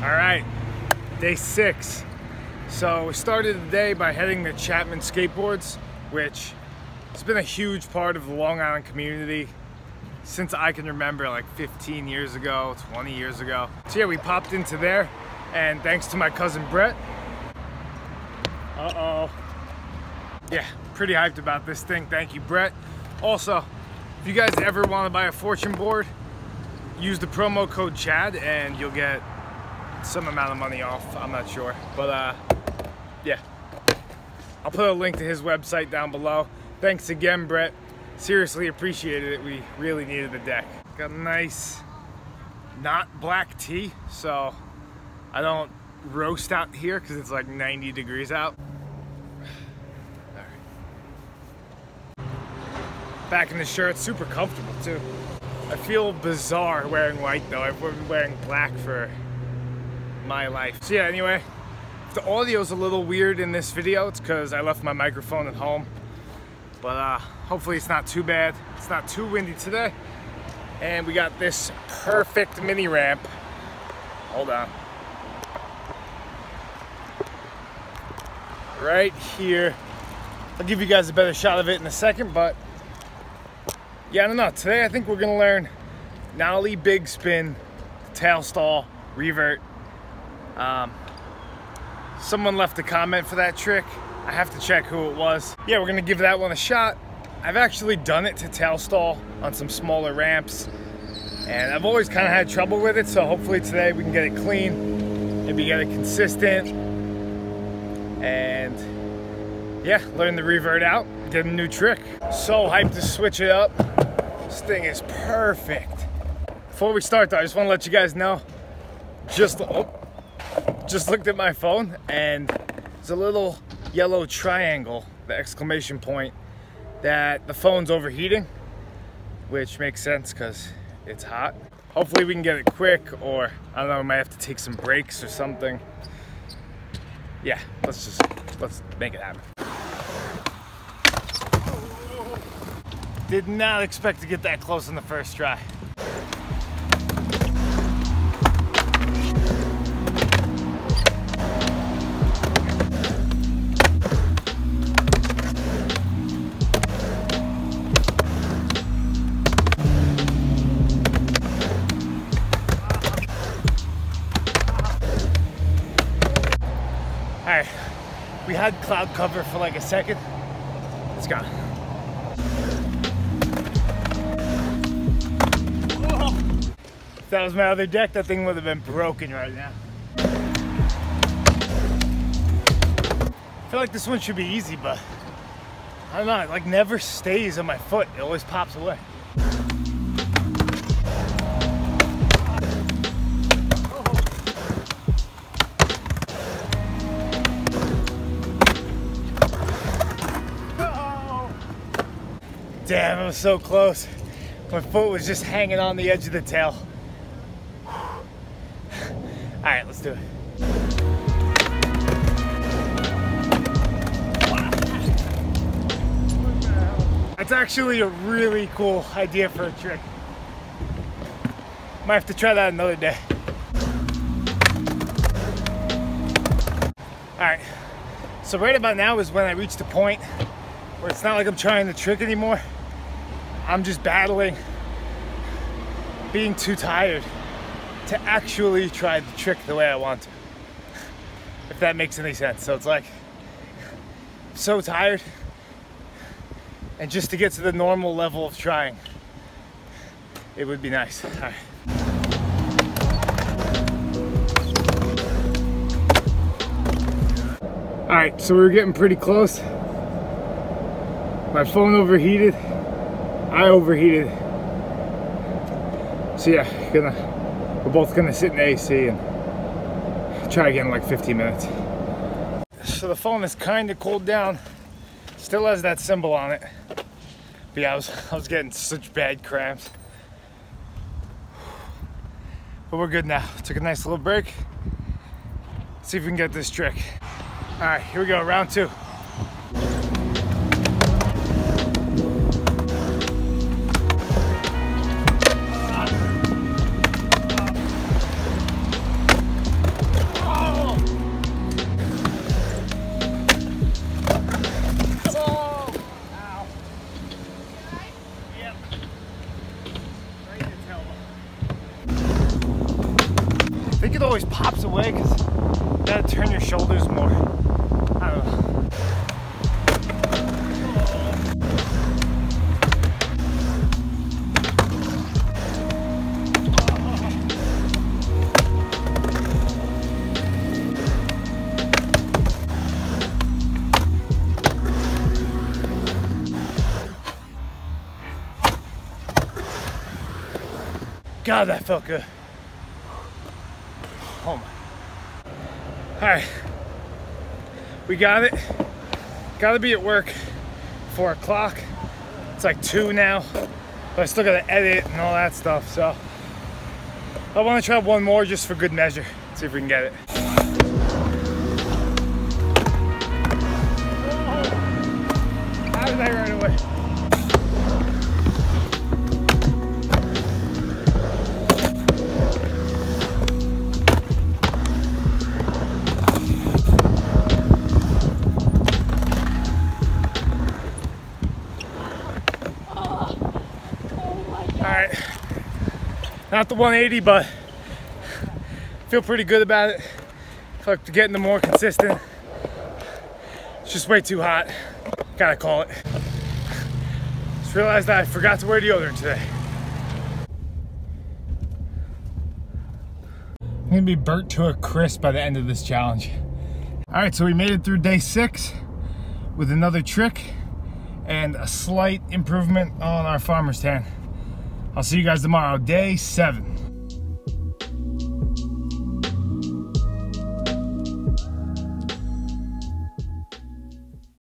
All right, day 6. So we started the day by heading to Chapman Skateboards, which has been a huge part of the Long Island community since I can remember, like 15 years ago, 20 years ago. So yeah, we popped into there, and thanks to my cousin Brett. Yeah, pretty hyped about this thing. Thank you, Brett. Also, if you guys ever want to buy a Fortune board, use the promo code CHAD and you'll get some amount of money off. I'm not sure, but yeah, I'll put a link to his website down below. Thanks again, Brett. Seriously appreciated it. We really needed the deck. Got a nice, not black tea, so I don't roast out here because it's like 90 degrees out. All right. Back in the shirt, super comfortable too. I feel bizarre wearing white though. I've been wearing black for my life. So yeah, anyway, if the audio's a little weird in this video, it's because I left my microphone at home. But hopefully it's not too bad. It's not too windy today. And we got this perfect mini ramp. Hold on. Right here. I'll give you guys a better shot of it in a second, but yeah, I don't know. Today I think we're gonna learn nollie, big spin, tail stall, revert. Someone left a comment for that trick. I have to check who it was. Yeah, we're gonna give that one a shot. I've actually done it to tail stall on some smaller ramps, and I've always kind of had trouble with it, so hopefully today we can get it clean, maybe get it consistent, and yeah, learn the revert out, get a new trick. So hyped to switch it up. This thing is perfect. Before we start though, I just want to let you guys know, just looked at my phone and there's a little yellow triangle, the exclamation point, that the phone's overheating, which makes sense because it's hot. Hopefully we can get it quick, or I don't know, we might have to take some breaks or something. Yeah, let's make it happen. Did not expect to get that close on the first try. Alright, we had cloud cover for like a second. It's gone. If that was my other deck, that thing would have been broken right now. I feel like this one should be easy, but I don't know, it like never stays on my foot. It always pops away. Damn, it was so close. My foot was just hanging on the edge of the tail. All right, let's do it. That's actually a really cool idea for a trick. Might have to try that another day. All right, so right about now is when I reached the point where it's not like I'm trying the trick anymore. I'm just battling being too tired to actually try the trick the way I want to, if that makes any sense. So it's like, I'm so tired, and just to get to the normal level of trying, it would be nice. All right. All right, so we were getting pretty close. My phone overheated. I overheated. So yeah, we're both gonna sit in AC and try again in like 15 minutes. So the phone is kind of cooled down. Still has that symbol on it. But yeah, I was getting such bad cramps. But we're good now. Took a nice little break. Let's see if we can get this trick. All right, here we go, round 2. think it always pops away because you gotta turn your shoulders more. I don't know. God, that felt good. Oh my. All right, we got it. Gotta be at work 4 o'clock. It's like 2 now, but I still gotta edit and all that stuff. So I wanna try one more just for good measure. See if we can get it. How did I run away? Alright, not the 180, but feel pretty good about it. Feel like getting the more consistent. It's just way too hot. Gotta call it. Just realized that I forgot to wear deodorant today. I'm gonna be burnt to a crisp by the end of this challenge. Alright, so we made it through day 6 with another trick and a slight improvement on our farmer's tan. I'll see you guys tomorrow, day 7.